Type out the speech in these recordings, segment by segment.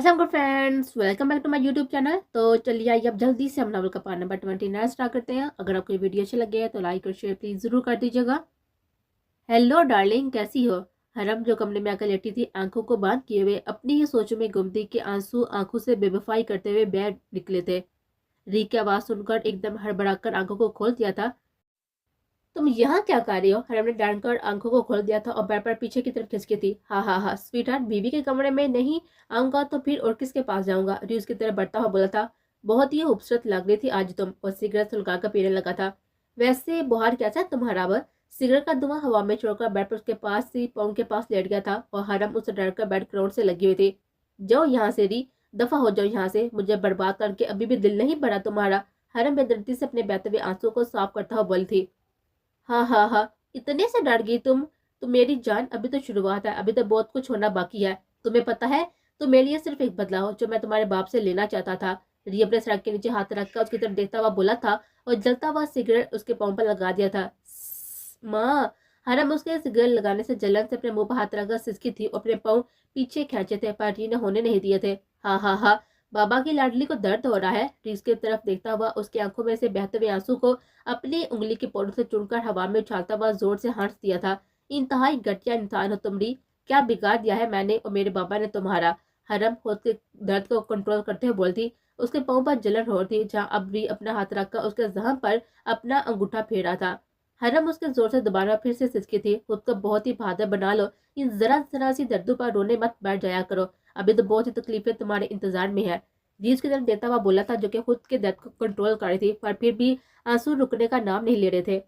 Aslam good friends, welcome back to my YouTube channel. तो चलिए आइए अब जल्दी से हम नॉवल का पार्ट नंबर 29 स्टार्ट करते हैं। अगर आपको ये वीडियो अच्छी लगे तो लाइक और शेयर प्लीज जरूर कर दीजिएगा। हेलो डार्लिंग, कैसी हो? हरम जो कमरे में आकर लेटी थी, आंखों को बंद किए हुए अपनी ही सोचों में गुम थी कि आंसू आंखों से बेवफाई करते हुए बह निकले थे। री की आवाज सुनकर एकदम हड़बड़ाकर आंखों को खोल दिया था। तुम यहाँ क्या कर रही हो? हरम ने डांट कर आंखों को खोल दिया था और बेड पर पीछे की तरफ खिसकी थी। हाँ हाँ हाँ स्वीट हार्ट, बीवी के कमरे में नहीं आऊंगा तो फिर और किसके पास जाऊंगा? री उसकी तरफ बढ़ता हुआ बोला था। बहुत ही खूबसूरत लग रही थी आज तुम। और सिगरेट सुलगा कर पीने लगा था। वैसे बुहार कैसा है तुम्हारा? वर सिगरेट का धुआं हवा में छोड़कर बेड पर उसके पास ही पौंग के पास लेट गया था और हरम उससे डरकर बेड क्राउड से लगी हुई थी। जाओ यहाँ से री, दफा हो जाओ यहाँ से, मुझे बर्बाद करके अभी भी दिल नहीं भरा तुम्हारा। हरम बेदर्दी से अपने बहते हुए आंसू को साफ करता हुआ बोली थी। हाँ हाँ हाँ, इतने से डर गई तुम? तो मेरी जान, अभी तो शुरुआत है, अभी तो बहुत कुछ होना बाकी है। तुम्हें पता है, तो मेरे लिए सिर्फ एक बदला हो जो मैं तुम्हारे बाप से लेना चाहता था। री अपने सड़क के नीचे हाथ रखकर उसकी तरफ देखता हुआ बोला था और जलता हुआ सिगरेट उसके पाँव पर लगा दिया था। माँ! हरम उसके सिगरेट लगाने से जलन से अपने मुंह पर हाथ रखकर सिसकी थी और अपने पाँव पीछे खींचे थे पर री ने होने नहीं दिए थे। हाँ हाँ हाँ, बाबा की लाडली को दर्द हो रहा है। री उसकी तरफ देखता हुआ उसकी आंखों में से बहते हुए आंसू को अपनी उंगली के पोरों से चुनकर हवा में उछालता हुआ जोर से हंस दिया था। इंतहाई घटिया इंसान हो तुम री। क्या बिगाड़ दिया है मैंने और मेरे बाबा ने तुम्हारा? हरम खुद के दर्द को कंट्रोल करते हुए बोलती। उसके पाँव पर जलन हो रही थी जहाँ अब री अपना हाथ रखकर उसके जख्म पर अपना अंगूठा फेरा था। हरम उसके जोर से दोबारा फिर से सिसकी थी। खुद को बहुत ही बहादुर बना लो, इन जरा जरा सी दर्दों पर रोने मत बैठ जाया करो। अभी तो बहुत ही तकलीफें तुम्हारे इंतजार में है। जीज की तरफ देता हुआ बोला था जो कि खुद के दर्द को कंट्रोल कर रही थी पर फिर भी आंसू रुकने का नाम नहीं ले रहे थे।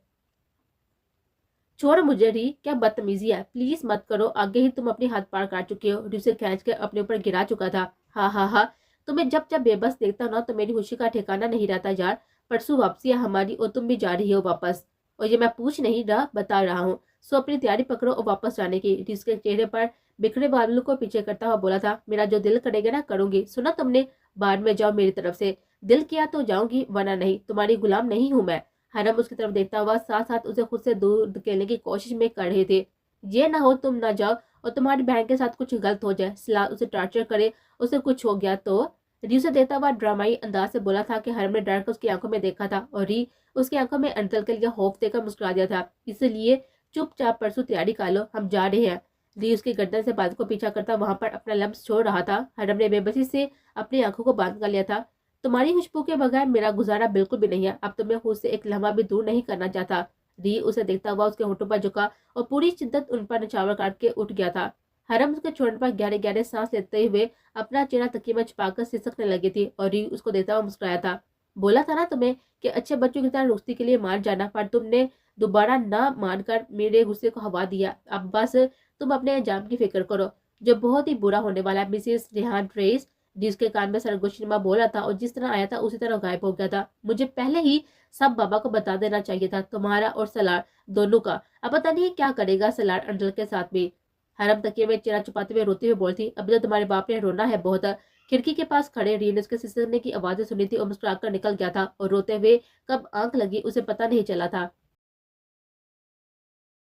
छोड़ मुझे री, क्या बदतमीजी है, प्लीज मत करो, आगे ही तुम अपनी हाथ पार काट चुके हो। री उसे खींच कर अपने ऊपर गिरा चुका था। हाँ हाँ हाँ, तुम्हें जब जब बेबस देखता हूं ना तो मेरी खुशी का ठिकाना नहीं रहता यार। परसों वापसी है हमारी और तुम भी जा रही हो वापस। और ये मैं पूछ नहीं रहा, बता रहा हूँ। सो अपनी तैयारी पकड़ो और वापस जाने की। री उसके चेहरे पर बिखरे बादलों को पीछे करता हुआ बोला था। मेरा जो दिल करेगा ना करूंगी, सुना तुमने? बाद में जाओ मेरी तरफ से। दिल किया तो जाऊंगी वरना नहीं, तुम्हारी गुलाम नहीं हूं मैं। हरम उसकी तरफ देखता हुआ साथ साथ उसे खुद से दूर धकेलने की कोशिश में कर रहे थे। ये ना हो तुम ना जाओ और तुम्हारी बहन के साथ कुछ गलत हो जाए, सलाह उसे टॉर्चर करे, उसे कुछ हो गया तो? री उसे देता हुआ ड्रामाई अंदाज से बोला था कि हरम ने डर कर उसकी आंखों में देखा था और री उसकी आंखों में अंतल के लिए खौफ देकर मुस्कुरा दिया था। इसलिए चुपचाप परसों तैयारी कर लो, हम जा रहे हैं। री उसकी गर्दन से बात को पीछा करता वहां पर अपना लम्स छोड़ रहा था। हरम ने बेबसी से अपनी आंखों को बंद कर लिया था। तुम्हारी खुशबू के बगैर मेरा गुजारा बिल्कुल भी नहीं है। अब तो मैं खुद से एक लम्हा भी दूर नहीं करना चाहता। री उसे देखता हुआ उसके होठों पर झुका और पूरी शिद्दत उन पर निछावर काट के उठ गया था। हरम उसके छोड़ने पर गहरे गहरे सांस लेते हुए अपना चेहरा तकिए में छुपाकर सिसकने लगी थी और री उसको देखता हुआ मुस्कुराया था। बोला था ना तुम्हें कि अच्छे बच्चों की तरह रुस्ती के लिए मान जाना, पर तुमने दोबारा ना मानकर मेरे गुस्से को हवा दिया। अब बस तुम अपने अंजाम की फिक्र करो, जो बहुत ही बुरा होने वाला है। मिसेस रेहान ट्रेस, जिसके कान में सरगोशीनुमा बोला था और जिस तरह आया था उसी तरह गायब हो गया था। मुझे पहले ही सब बाबा को बता देना चाहिए था, तुम्हारा और सलार दोनों का। अब पता नहीं क्या करेगा सलार अंडल के साथ भी। हरम तकिए में चेहरा छुपाते हुए रोती हुई बोलती। अभी तो तुम्हारे बाप ने रोना है बहुत। खिड़की के पास खड़े री ने उसके सिसकने की आवाजें सुनी थी और मुस्कुराकर निकल गया था और रोते हुए कब आंख लगी उसे पता नहीं चला था।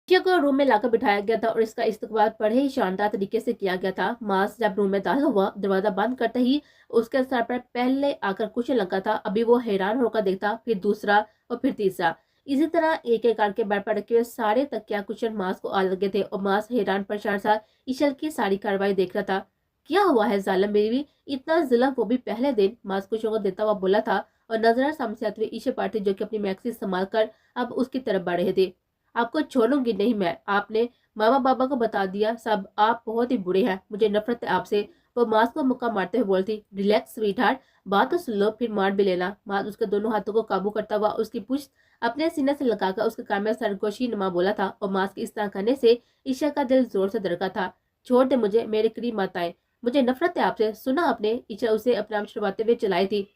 को रूम में लाकर बिठाया गया था और इसका इस्तकबाल बड़े ही शानदार तरीके से किया गया था। मास जब रूम में दाखिल हुआ, दरवाजा बंद करते ही उसके सर पर पहले आकर कुशन लगा था। अभी वो हैरान होकर देखता, फिर दूसरा और फिर तीसरा। इसी तरह एक एक करके बेड पर रखे हुए सारे तकिया कुशन मास को आ लगे थे और मास हैरान परेशान सा ईशल की सारी कार्रवाई देख रहा था। क्या हुआ है जालिम बीवी, इतना जुल्म, वो भी पहले दिन? मास कुशन को देता हुआ बोला था और नजर सामने से आते हुए ईशल पार्टी जो कि अपनी मैक्सी संभाल कर अब उसकी तरफ बढ़ रहे थे। आपको छोड़ूंगी नहीं मैं, आपने मामा बाबा को बता दिया सब, आप बहुत ही बुरे हैं, मुझे नफरत है आपसे। वो मास को मुक्का मारते हुए बोलती। रिलैक्स स्वीट हार्ट, बात तो सुन लो फिर मार भी लेना। मास उसके दोनों हाथों को काबू करता हुआ उसकी पुश्त अपने सीने से लगाकर उसके कान में सरगोशी नुमा बोला था और मास के इस तरह करने से ईशा का दिल जोर से धड़का था। छोड़ दे मुझे, मेरे करीब मत आए, मुझे नफरत है आपसे, सुना आपने? ईशा उसे अपना नाम छुड़वाते हुए चलाई थी।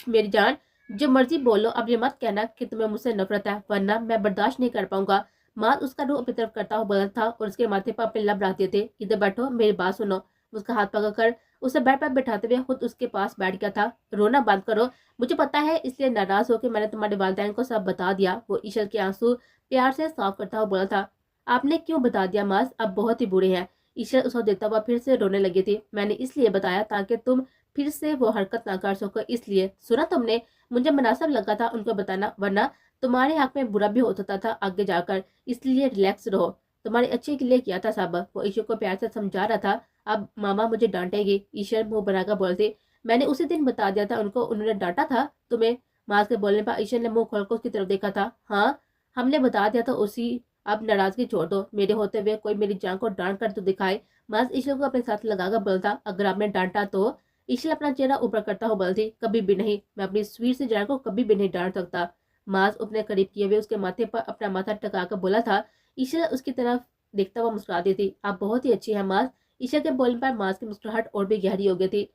मेरी जान, जो मर्जी बोलो, अब ये मत कहना कि तुम्हें मुझसे नफरत है, वरना मैं बर्दाश्त नहीं कर पाऊंगा। माल उसका रूह अपनी तरफ करता हुआ बोला था और उसके माथे पर अपने लब रखते थे। इधर बैठो, मेरी बात सुनो। उसका हाथ पकड़कर उसे बेड पर बैठाते हुए खुद उसके पास बैठ गया था। रोना बंद करो, मुझे पता है इसलिए नाराज होकर मैंने तुम्हारे वालिदैन को सब बता दिया। वो ईशल के आंसू प्यार से साफ करता हुआ बोला था। आपने क्यों बता दिया मास, अब बहुत ही बुरे हैं। ईशर उसको देखता हुआ फिर से रोने लगी थी। मैंने इसलिए बताया ताकि तुम फिर से वो हरकत ना कर सको, इसलिए। सुना तुमने, मुझे मुनासिब लगा था उनको बताना, वरना तुम्हारे हक में बुरा भी हो सकता था आगे जाकर, इसलिए रिलैक्स रहो। तुम्हारे अच्छे के लिए किया था सब। वो ईशर को प्यार से समझा रहा था। अब मामा मुझे डांटेगी, ईशर मुंह बनाकर बोलती। मैंने उसी दिन बता दिया था उनको, उन्होंने डांटा था तुम्हें? माज के बोलने पर ईशर ने मुंह खोलकर उसकी तरफ देखा था। हाँ, हमने बता दिया था उसी। अब नाराजगी छोड़ दो, मेरे होते हुए कोई मेरी जान को डांट कर तो दिखाए। माज ईशर को अपने साथ लगाकर बोलता, अगर आपने डांटा तो? ईशर अपना चेहरा ऊपर करता हुआ बोलती, कभी भी नहीं, मैं अपनी स्वीट से जान को कभी भी नहीं डांट सकता। माज अपने करीब किए हुए उसके माथे पर अपना माथा टका बोला था। ईशर उसकी तरफ देखता हुआ मुस्कुरा दी थी। आप बहुत ही अच्छी है माज। ईशर के बोलने पर माज की मुस्कुराहट और भी गहरी हो गई थी।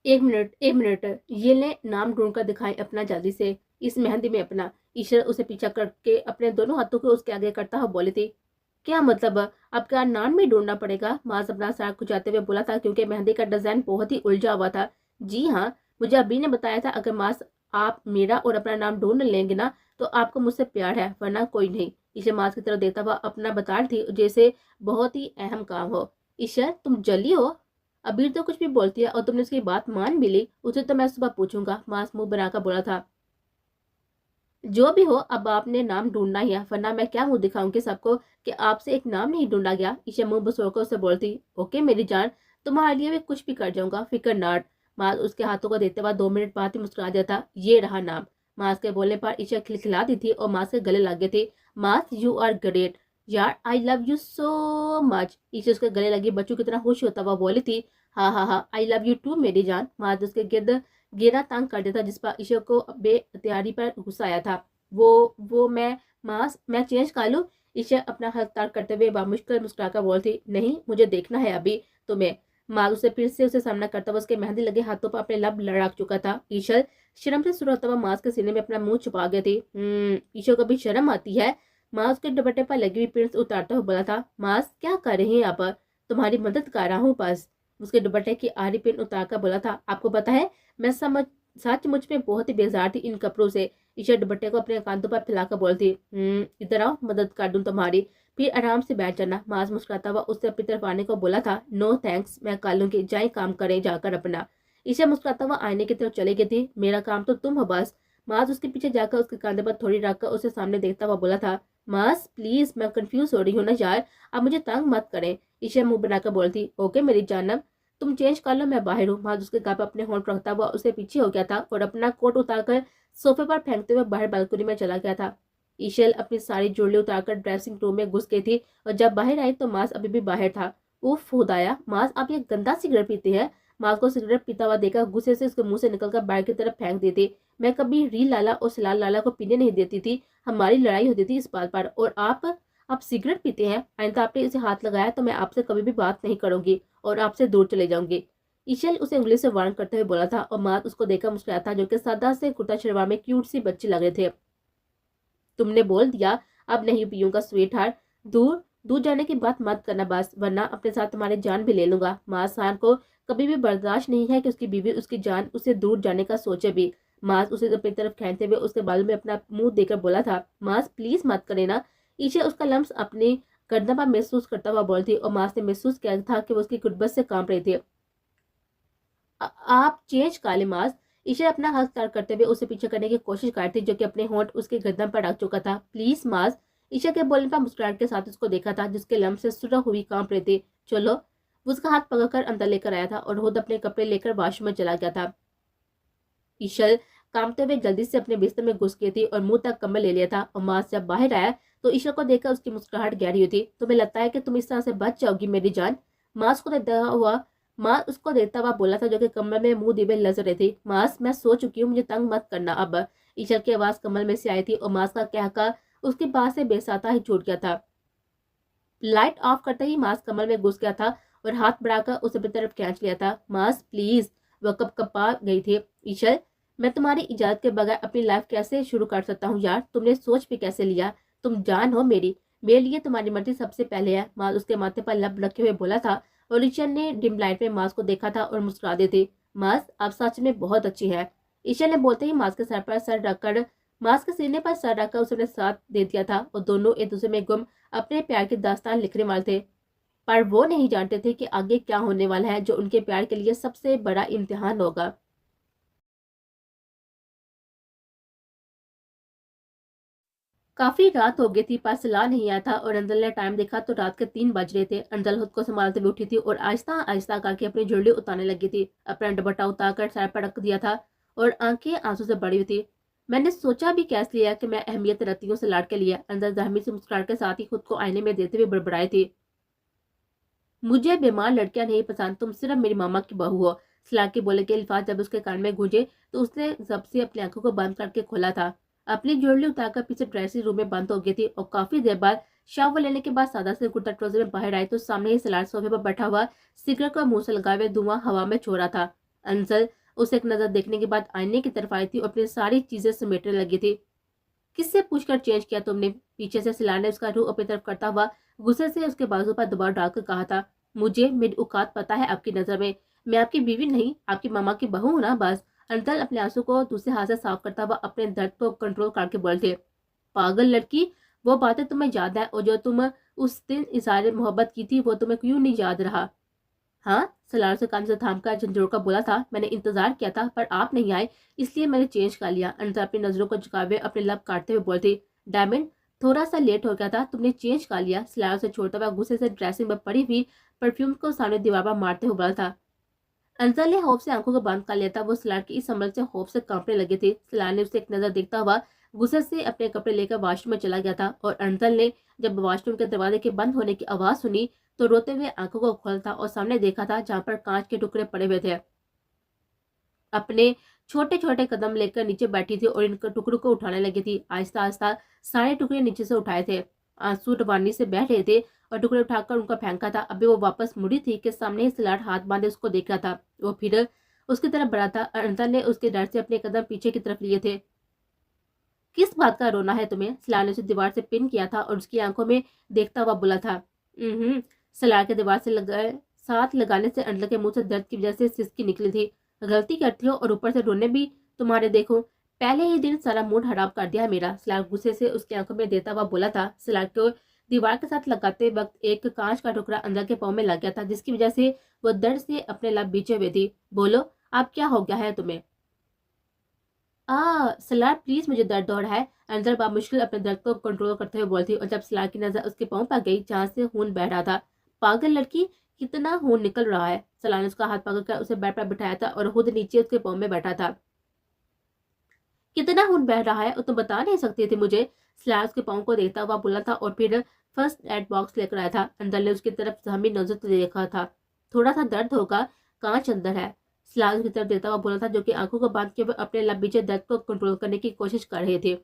एक मिनट, एक मिनट, ये ले नाम ढूंढ कर दिखाए अपना जल्दी से, इस मेहंदी में अपना। ईशर उसे पीछा करके अपने दोनों हाथों को उसके आगे करता हुआ बोली थी। क्या मतलब? अब क्या नाम भी ढूंढना पड़ेगा? माज अपना सर खुजाते हुए बोला था, क्योंकि मेहंदी का डिजाइन बहुत ही उलझा हुआ था। जी हाँ, मुझे अभी ने बताया था, अगर माज आप मेरा और अपना नाम ढूंढ लेंगे ना तो आपको मुझसे प्यार है, वरना कोई नहीं। ईशर माज की तरफ देखता हुआ अपना बता रही थी जैसे बहुत ही अहम काम हो। ईशर, तुम जली हो? अबीर तो कुछ भी बोलती है और तुमने उसकी बात मान भी ली, उसे तो मैं सुबह पूछूंगा। मास मुंह बनाकर बोला था। जो भी हो, अब आपने नाम ढूंढना ही है, वरना मैं क्या मुंह दिखाऊंगी सबको कि आपसे एक नाम नहीं ढूंढा गया। ईशा मुंह बसोड़कर उसे बोलती, ओके मेरी जान, तुम्हारे लिए भी कुछ भी कर जाऊंगा, फिक्र नाट। मास उसके हाथों को देते हुए 2 मिनट बाद ही मुस्कुरा दिया था। ये रहा नाम। मास के बोलने पर ईशा खिलखिला दी थी और मास के गले लग गए थे। मास, यू आर ग्रेट यार, I love you so much. Isha उसके गले लगी बच्चों की तरह खुश होता हुआ बोली थी। हाँ हाँ हाँ, आई लव यू टू मेरी जान। मास उसके गिर्द घेरा तंग कर देता, जिस पर ईशा को बेअख्तियारी पर गुस्सा आया था। वो मैं चेंज कर लूँ? ईशा अपना हाथ तार करते हुए बामुश्किल मुस्कुराकर बोलती, नहीं, मुझे देखना है अभी तुम्हें। माल उसे फिर से उसे सामना करता हुआ उसके मेहंदी लगे हाथों पर अपने लब लड़ाक चुका था। ईशर शर्म से शुरू होता हुआ मास के सीने में अपना मुंह छुपा गया थी। ईशर को भी शर्म आती है? मास के दुपट्टे पर लगी हुई पिंस उतारता हुआ बोला था। मास, क्या कर रही हैं आप? तुम्हारी मदद कर रहा हूँ बस। उसके दुपट्टे की आरी पिन उतार कर बोला था। आपको पता है, मैं समझ सच मुझ में बहुत ही बेजार थी इन कपड़ों से। ईशा दुपट्टे को अपने कांधों पर फैलाकर बोलती, इधर आओ, मदद कर दूं तुम्हारी, फिर आराम से बैठ जाना। माज मुस्कुराता हुआ उससे अपनी तरफ आने को बोला था। नो थैंक्स, मैं कर लूंगी, जाए काम करें जाकर अपना। ईशा मुस्कुराता हुआ आईने की तरफ चली गई थी। मेरा काम तो तुम हो बस। माज उसके पीछे जाकर उसके कांधे पर थोड़ी रखकर उसे सामने देखता हुआ बोला था। माज प्लीज, मैं कंफ्यूज हो रही हूँ ना यार, अब मुझे तंग मत करें। ईशा मुंह बनाकर बोलती, ओके मेरी जानब, तुम चेंज कर लो, मैं बाहर हूँ। माज उसके गाल पर अपने होंठ रखता हुआ उसे पीछे हो गया था और अपना कोट उतारकर सोफे पर फेंकते हुए बाहर बालकनी में चला गया था। ईशल अपनी सारी ज्वेलरी उतारकर ड्रेसिंग रूम में घुस गई थी और जब बाहर आई तो मास अभी भी बाहर था। उफ खुदाया, मास आप ये गंदा सिगरेट पीते हैं। मास को सिगरेट पीता हुआ देखा गुस्से से उसके मुंह से निकलकर बाहर की तरफ फेंक दी थी। मैं कभी रील लाला और सलाल लाला को पीने नहीं देती थी, हमारी लड़ाई होती थी इस बात पर, और आप सिगरेट पीते हैं? आइंदा आपने इसे हाथ लगाया तो मैं आपसे कभी भी बात नहीं करूंगी और आपसे दूर चले जाऊंगी। ईशल उसे उंगली से वार्न करते हुए बोला था और मात उसको देखकर मुस्कुराया था, जो कि सादा से कुर्ता शलवार में क्यूट सी बच्ची लग रहे थे। तुमने बोल दिया, अब नहीं पीऊंगा स्वीट हार्ट। दूर दूर जाने की बात मत करना बस, वरना अपने साथ तुम्हारी जान भी ले लूंगा। मास खान को कभी भी बर्दाश्त नहीं है कि उसकी बीवी उसकी जान उससे दूर जाने का सोचे भी। मास उसे अपनी तरफ खींचते हुए उसके बालों में अपना मुंह देकर बोला था। मास प्लीज मत करे ना। ईशा उसका लम्स अपनी गर्दन पर महसूस करता हुआ बोलती और मास ने महसूस किया था कि वो उसकी गुर्बत से कांप रही थी। आप चेंज काले मास। ईशा अपना हाथ तार करते हुए उसे पीछे करने की कोशिश कर रही थी, जो कि अपने होंठ उसके गर्दन पर रख चुका था। प्लीज मास। ईशा के बोलने पर मुस्कुराहट के साथ उसको देखा था, जिसके लम्ब से सुरह हुई कांप रही थी। चलो। वो उसका हाथ पकड़कर अंदर लेकर आया था और खुद अपने कपड़े लेकर वॉशरूम में चला गया था। ईशल कांपते हुए जल्दी से अपने बिस्तर में घुस गई थी और मुंह तक कम्बल ले लिया था, और मास जब बाहर आया तो ईशा को देखकर उसकी मुस्कुराहट गहरी हुई थी। तुम्हें लगता है कि तुम इस तरह से बच जाओगी मेरी जान? मास को देखता हुआ मास उसको देखता हुआ बोला था, जो कि कमल में मुंह दिबे लज रही थी। मास, मैं सो चुकी हूँ, मुझे तंग मत करना अब। ईशल की आवाज कमल में से आई थी और मास का कहका उसकी बात से बेसाता ही छूट गया था। लाइट ऑफ करते ही मास कमल में घुस गया था और हाथ बढ़ाकर उसे अपनी तरफ खींच लिया था। मास प्लीज। वह कपकपा गई थी। ईशल, मैं तुम्हारी इजाजत के बगैर अपनी लाइफ कैसे शुरू कर सकता हूँ यार? तुमने सोच भी कैसे लिया? तुम जान हो मेरी, मेरे लिए तुम्हारी मर्जी सबसे पहले है। मास उसके माथे पर लब रखे हुए बोला था और ईशल ने डिम लाइट में मास को देखा था और मुस्कुरा दी थी। मास, आप सच में बहुत अच्छी है। ईशल ने बोलते ही मास के सर पर सर रखकर मास के सीने पर सर रखकर उसने साथ दे दिया था और दोनों एक दूसरे में गुम अपने प्यार की दास्तान लिखने वाले थे। पर वो नहीं जानते थे कि आगे क्या होने वाला है, जो उनके प्यार के लिए सबसे बड़ा इम्तिहान होगा। काफी रात हो गई थी पर सलाह नहीं आया था और अंजल ने टाइम देखा तो रात के 3 बज रहे थे। अंजल खुद को संभालते हुए उठी थी और आहिस्ता आहिस्ता करके अपनी ज्वेलरी उतारने लगी थी। अपना दुपट्टा उतार कर सर पर रख दिया था और आंखें आंसू से भरी हुई थी। मैंने सोचा भी कैसे लिया कि मैं अहमियत रखती हूँ सलाड के लिए, अंजल जहमी से मुस्कुराहट के साथ ही खुद को आईने में देते हुए बड़बड़ाई थी। मुझे बीमार लड़कियां नहीं पसंद, तुम सिर्फ मेरी मामा की बहू हो। सलाड के बोले के अल्फाज जब उसके कान में गूंजे तो उसने जब से अपनी आंखों को बंद करके खोला था। अपनी ज्वेलरी उतारकर पीछे ड्रेसिंग रूम में बंद हो गई थी और काफी देर बाद शावर लेने के बाद सादा से कुर्ता ट्राउजर में बाहर आई तो सामने ही सलाड सोफे पर बैठा हुआ सिगरेट को मुंह से लगाए हुए धुआं हवा में छोड़ा था। अंजल उसे एक नजर देखने के बाद आईने की तरफ आई थी और अपनी सारी चीजें समेटने लगी थी। किससे पूछकर चेंज किया तुमने? पीछे से सलार ने उसका रूह अपनी तरफ करता हुआ गुस्से से उसके बाजू पर दबाव डालकर कहा था। मुझे मेरी औकात पता है आपकी नजर में, मैं आपकी बीवी नहीं आपकी मामा की बहू हूं ना बस। अंकल अपने आंसू को दूसरे हाथ से साफ करता हुआ अपने दर्द को कंट्रोल करके बोलते। पागल लड़की, वो बातें तुम्हें याद है और जो तुम उस दिन इजहार मोहब्बत की थी वो तुम्हें क्यों नहीं याद रहा? हाँ, सलार से कान से थाम कर झंझोड़ का बोला था। मैंने इंतजार किया था पर आप नहीं आए, इसलिए मैंने चेंज कर लिया। अंतर अपनी नजरों को झुकाए अपने लब काटते हुए बोलती। डायमंड, थोड़ा सा लेट हो गया था, तुमने चेंज कर लिया। सलार से छोड़ता हुआ गुस्से से ड्रेसिंग में पड़ी हुई परफ्यूम को सामने दीवार पर मारते हुए बोला था। अंजल ने खौफ से आंखों को बंद कर लिया था। वो सलार की इस अमल से खौफ से कांपने लगी थी। सलार ने उसे एक नजर देखता हुआ गुस्से से अपने कपड़े लेकर वॉशरूम में चला गया था और अंजल ने जब वॉशरूम के दरवाजे के बंद होने की आवाज सुनी तो रोते हुए आंखों को खोला था और सामने देखा था जहां पर कांच के टुकड़े पड़े हुए थे। अपने छोटे छोटे कदम लेकर नीचे बैठी थी और इन टुकड़ों को उठाने लगी थी। आहिस्ता आहिस्ता सारे टुकड़े नीचे से उठाए थे। आंसू रवानी से बह रहे थे और टुकड़े उठाकर उनका फेंका था। अभी वो वापस मुड़ी थी कि सामने ही सलाड हाथ बांधे उसको देख रहा था। वो फिर उसकी तरफ बढ़ा था। अंतर ने उसके डर से अपने कदम पीछे की तरफ लिए थे। किस बात का रोना है तुम्हें? सलार ने उसे दीवार से पिन किया था और उसकी आंखों में देखता हुआ बोला था। सलार के दीवार से लगाए साथ लगाने से अंडल के मुंह से दर्द की वजह से सिसकी निकली थी। गलती करती हो और ऊपर से रोने भी तुम्हारे देखो, पहले ही दिन सारा मूड खराब कर दिया मेरा। सलार गुस्से से उसकी आंखों में देता हुआ बोला था। सलार को दीवार के साथ लगाते वक्त एक कांच का टुकड़ा अंदर के पाँव में लग गया था जिसकी वजह से वो दर्द से अपने लब बीचे हुए थी। बोलो, अब क्या हो गया है तुम्हें? सलार प्लीज, मुझे दर्द हो रहा है। अंजल बामुश्किल अपने दर्द को कंट्रोल करते हुए बोलती और जब सलार की नजर उसके पाँव पर गई जहाँ से खून बह रहा था। पागल लड़की, कितना खून निकल रहा है? सलार ने उसका हाथ पकड़कर उसे बेड पर बिठाया था और खुद नीचे उसके पाँव में बैठा था। कितना खून बह रहा है और तुम बता नहीं सकती थी मुझे? सलार उसके पाँव को देखता हुआ बोला था और फिर फर्स्ट एड बॉक्स लेकर आया था। अंजल ने उसकी तरफ सहमी नजर से देखा था। थोड़ा सा दर्द होगा, कांच अंदर है। सलार की तरफ देता हुआ बोला था जो कि आंखों को बांध के अपने लंबीचे दर्द को कंट्रोल करने की कोशिश कर रहे थे।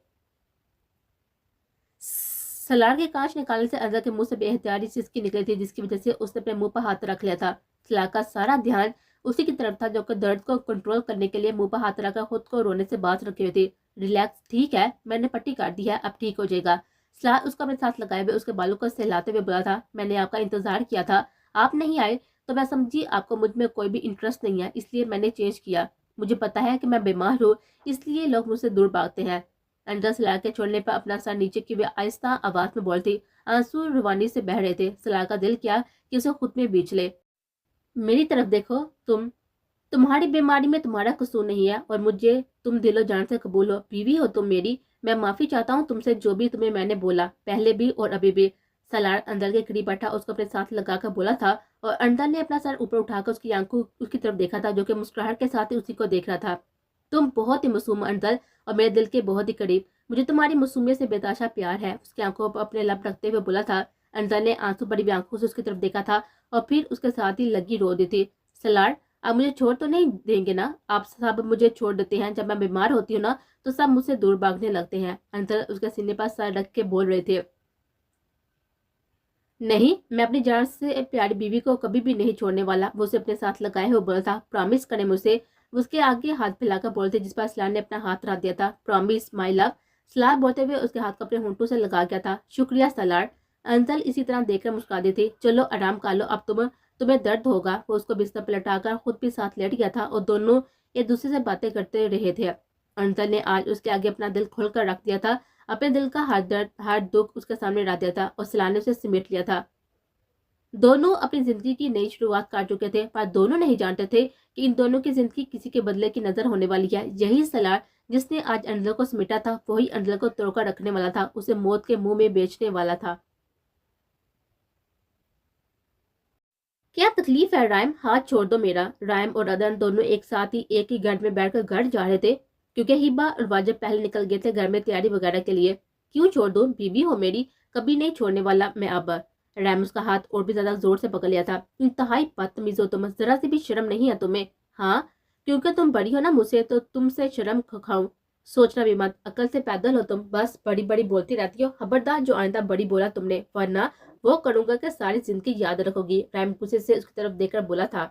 सलार के कांच निकालने से अंजल के मुंह से बेहतियारी सिसकी निकली थी जिसकी वजह से उसने अपने मुंह पर हाथ रख लिया था। सलार का सारा ध्यान उसी की तरफ था जो कि दर्द को कंट्रोल करने के लिए मुंह पर हाथ रखकर खुद को रोने से बात रखी हुई थी। रिलैक्स, ठीक है, मैंने पट्टी काट दी है, अब ठीक हो जाएगा। सलार उसको अपने साथ लगाए हुए उसके बालों को सहलाते हुए बोला था। मैंने आपका इंतजार किया था, आप नहीं आए तो मैं समझी आपको मुझ में कोई भी इंटरेस्ट नहीं है, इसलिए मैंने चेंज किया। मुझे पता है कि मैं बीमार हूँ, इसलिए लोग मुझसे दूर भागते हैं। अंडा सलार के छोड़ने पर अपना सर नीचे की वे आहिस्ता आवाज में बोलती। आंसू रुवानी से बह रहे थे। सलार का दिल किया कि उसे खुद में बीच ले। मेरी तरफ देखो, तुम्हारी बीमारी में तुम्हारा कसूर नहीं है और मुझे तुम दिलो जान से कबूल हो, बीवी हो तुम मेरी। मैं माफी चाहता हूँ तुमसे जो भी तुम्हें मैंने बोला, पहले भी और अभी भी। सलार अंदर के करीब बैठा उसको अपने साथ लगाकर बोला था और अंदर ने अपना सर ऊपर उठाकर उसकी आंखों उसकी तरफ देखा था जो कि मुस्कुराहट के साथ ही उसी को देख रहा था। तुम बहुत ही मासूम अंदर और मेरे दिल के बहुत ही करीब, मुझे तुम्हारी मासूमियत से बेताशा प्यार है। उसकी आंखों पर अपने लब रखते हुए बोला था। अंदर ने आंसू भरी हुई आंखों से उसकी तरफ देखा था और फिर उसके साथ ही लगी रो दी थी। सलार, आप मुझे छोड़ तो नहीं देंगे ना? आप सब मुझे छोड़ देते हैं, जब मैं बीमार होती हूँ ना तो सब मुझसे दूर भागने लगते हैं। अंतर उसके सीने पर सर रख के बोल रहे थे। नहीं, मैं अपनी जान से प्यारी बीवी को कभी भी नहीं छोड़ने वाला। वो उसे अपने साथ लगाए हुए बोला था। प्रॉमिस करें मुझसे? उसके आगे हाथ फैलाकर बोलते जिस पर सलार ने अपना हाथ रख दिया था। Promise my love. सलार बोलते हुए उसके हाथ को अपने होंठों से लगा गया था। शुक्रिया सलार। अंजल इसी तरह देखकर मुस्कुरा दी थी। चलो आराम कर लो, अब तुम्हें दर्द होगा। वो उसको बिस्तर पर लटाकर खुद भी साथ लेट गया था और दोनों एक दूसरे से बातें करते रहे थे। अंजल ने आज उसके आगे अपना दिल खोलकर रख दिया था। अपने दिल का हर दर्द हर दुख उसके सामने रख दिया था और सलार ने उसे सिमट लिया था। دونوں اپنی زندگی کی نئی شروعات کر چکے تھے، پر دونوں نہیں جانتے تھے کہ ان دونوں کی زندگی کسی کے بدلے کی نظر ہونے والی ہے۔ یہی سلار جس نے آج انڈل کو سمیٹا تھا، وہی انڈل کو توڑ کر رکھنے والا تھا، اسے موت کے منہ میں بیچنے والا تھا۔ کیا تکلیف ہے رائم؟ ہاتھ چھوڑ دو میرا۔ رائم اور ادن دونوں ایک ساتھ ہی ایک ہی گھر میں بیٹھ کر گھر جا رہے تھے، کیونکہ ہبا اور واجب پہلے نکل گئے تھے گھر میں تیاری وغیرہ کے لیے۔ کیوں چھوڑ دوں؟ بیوی ہو میری، کبھی نہیں چھوڑنے والا میں اب۔ رائم اس کا ہاتھ اور بھی زیادہ زور سے پکڑ لیا تھا۔ انتہائی بدتمیز ہو تم، ذرا سی بھی شرم نہیں ہے تمہیں؟ ہاں، کیونکہ تم بڑی ہو نا مجھ سے، تو تم سے شرم کھاؤں؟ سوچنا بھی مت، عقل سے پیدل ہو تم، بس بڑی بڑی بولتی رہتی ہو۔ خبردار جو آئندہ بڑی بولا تم نے، ورنہ وہ کروں گا کہ ساری زندگی یاد رکھو گی۔ رائم غصے سے اس کی طرف دیکھ کر بولا تھا۔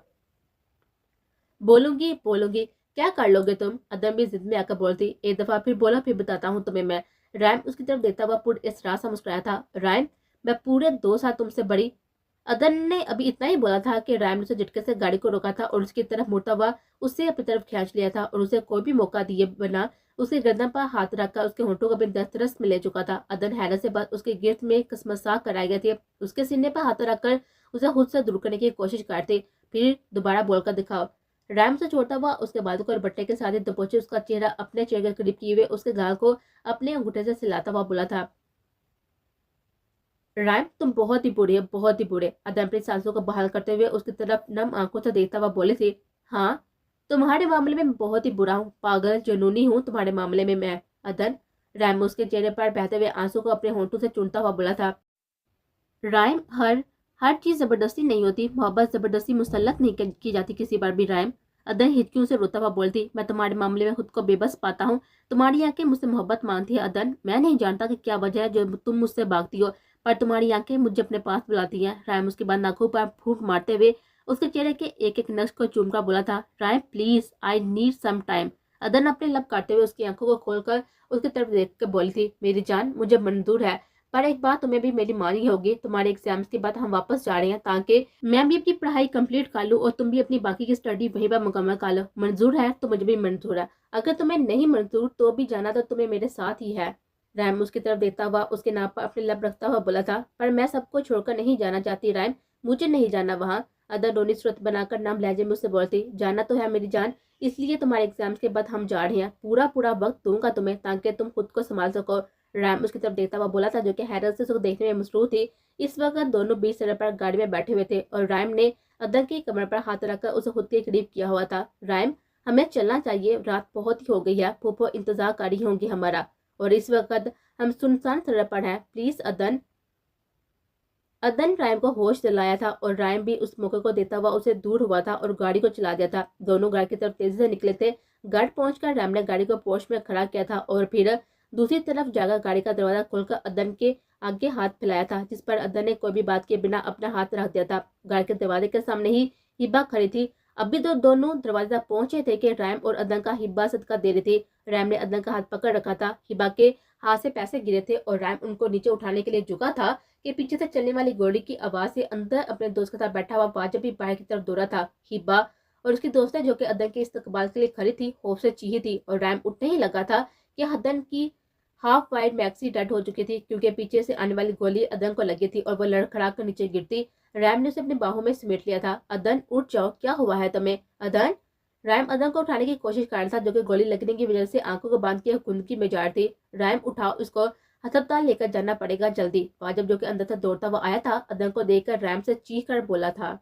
بولوں گی، کیا کر لو گے تم؟ ادم بھی ضد میں آ کر بولتی، ایک دفعہ پھر بولا، پھر بتاتا ہوں تمہیں میں۔ رائم اس کی طرف دیکھتا ہوا پر اسرار سا مسکرایا تھا۔ رائم، میں پورے 2 سال تم سے بڑی۔ ادن نے ابھی اتنا ہی بولا تھا کہ رائم نے اسے جھٹکے سے گاڑی کو روکا تھا اور اس کی طرف مڑتا ہوا اسے اپنی طرف کھینچ لیا تھا اور اسے کوئی بھی موقع دیے بنا اس کے گردن پر ہاتھ رکھ کر اس کے ہونٹوں کو اپنی دسترس میں لے چکا تھا۔ ادن حیرت سے بس اس کے گرد میں کسمسا کر آئے گئے تھے، اس کے سینے پر ہاتھ رکھ کر اسے خود سے دور کرنے کی کوشش کرتے، پھر دوبارہ بول کر دکھاؤ۔ رائم سے چھوڑتا ہوا اس کے بالوں کو اور بٹے کے ساتھ دبوچے اس کا چہرہ اپنے چہرے کے قریب کیے ہوئے اس کے گال کو اپنے انگوٹھے سے سلاتا ہوا بولا تھا۔ رائم، تم بہت ہی بوڑھی ہے، بہت ہی بوڑھے۔ ادم اپنی سانسوں کو بحال کرتے ہوئے اس کی طرف نم آنکھوں سے دیکھتا ہوا بولے تھے۔ ہاں، تمہارے معاملے میں بہت ہی برا ہوں، پاگل جنونی ہوں تمہارے معاملے میں ادن۔ رائم اس کے چہرے پر بہتے ہوئے آنسو کو اپنے ہونٹوں سے چونتا ہوا بولا تھا۔ رائم، ہر چیز زبردستی نہیں ہوتی، محبت زبردستی مسلط نہیں کی جاتی کسی پر بھی رائم۔ ادن ہچکیوں سے روتا ہوا بولتی، میں تمہارے معاملے میں خود کو بے بس پاتا ہوں، تمہاری آنکھیں مجھ سے محبت مانگتی ہے ادن، میں نہیں جانتا کہ کیا وجہ ہے جو تم مجھ سے بھاگتی ہو، پر تمہاری آنکھیں مجھے اپنے پاس بلاتی ہیں۔ رائم اس کے بعد آنکھوں پر پھونک مارتے ہوئے اس کے چہرے کے ایک ایک نقش کو چوم کر بولا تھا۔ رائم please, I need some time. ادن اپنے لب کاٹتے ہوئے اس کی آنکھوں کو کھول کر اس کی طرف دیکھ کر بولی تھی، میری جان مجھے منظور ہے، پر ایک بات تمہیں بھی میری مانی ہوگی، تمہارے ایگزامز کے بعد ہم واپس جا رہے ہیں تاکہ میں بھی اپنی پڑھائی کمپلیٹ کر لوں اور تم بھی اپنی باقی کی اسٹڈی وہیں پر مکمل کر لو۔ منظور ہے تو مجھے بھی منظور ہے، اگر تمہیں نہیں منظور تو بھی جانا تو تمہیں میرے ساتھ ہی ہے۔ رائم اس کی طرف دیکھتا ہوا اس کے ناپ پر اپنے لب رکھتا ہوا بولا تھا، پر میں سب کو چھوڑ کر نہیں جانا چاہتی رائم، مجھے نہیں جانا وہاں۔ ادر ڈونی صورت بنا کر نام لہجے میں اس سے بولتی، جانا تو ہے میری جان، اس لیے تمہارے ایگزامز کے بعد ہم جا رہے ہیں، پورا وقت دوں گا تمہیں تاکہ تم خود کو سنبھال سکو۔ رائم اس کی طرف دیکھتا ہوا بولا تھا، جو کہ حیرت سے اس کو دیکھنے میں مصروف تھی۔ اس وقت دونوں بیچ سڑک پر گاڑی میں بیٹھے ہوئے تھے اور رائم نے ادر کی کمر پر ہاتھ رکھ کر اسے خود کے قریب کیا ہوا تھا۔ رائم، ہمیں چلنا چاہیے، رات بہت ہی ہو گئی ہے، پھوپھو انتظار کر رہی ہوں گی ہمارا، اور اس وقت ہم سنسان سڑک پر ہیں، پلیز ادن۔ ادن رائم کو ہوش دلایا تھا اور رائم بھی اس موقع کو دیتا ہوا اسے دور ہوا تھا اور گاڑی کو چلا دیا تھا۔ دونوں گھر کی طرف تیزی سے نکلے تھے۔ گھر پہنچ کر رائم نے گاڑی کو پورچ میں کھڑا کیا تھا اور پھر دوسری طرف جا کر گاڑی کا دروازہ کھول کر ادن کے آگے ہاتھ پھیلایا تھا، جس پر ادن نے کوئی بھی بات کیے بنا اپنا ہاتھ رکھ دیا تھا۔ گاڑی کے دروازے کے سامنے ہی ہبا کھڑی تھی۔ ابھی تو دونوں دروازے تک پہنچے تھے کہ رائم اور ادن کا ہبا صدقہ دے رہی تھی۔ رائم نے ادن کا ہاتھ پکڑ رکھا تھا، ہبا کے ہاتھ سے پیسے گرے تھے اور رائم ان کو نیچے اٹھانے کے لیے جھکا تھا کہ پیچھے سے چلنے والی گاڑی کی آواز سے اندر اپنے دوست کے ساتھ بیٹھا ہوا واجب بھی باہر کی طرف دورا تھا۔ ہبا اور اس کی دوستیں جو کہ ادن کے استقبال کے لیے کھڑی تھی خوف سے چیخی تھی اور رائم اٹھنے ہی لگا تھا کہ ادن کی ہاف وائٹ میکسی ڈیڈ ہو چکی تھی، کیونکہ پیچھے سے آنے والی گولی ادن کو لگی تھی اور وہ لڑکھڑا کر نیچے گرتی۔ رائم نے اسے اپنی باہوں میں سمیٹ لیا تھا۔ ادن اٹھ جاؤ، کیا ہوا ہے تمہیں؟ ادن، رائم ادن کو اٹھانے کی کوشش کر رہا تھا، جو کہ گولی لگنے کی وجہ سے آنکھوں کو باندھ کے گندگی میں جا رہی تھی۔ رائم اٹھاؤ، اس کو ہسپتال لے کر جانا پڑے گا جلدی۔ واجب جو کہ اندر سے دوڑتا ہوا آیا تھا ادن کو دیکھ کر رائم سے چیخ کر بولا تھا۔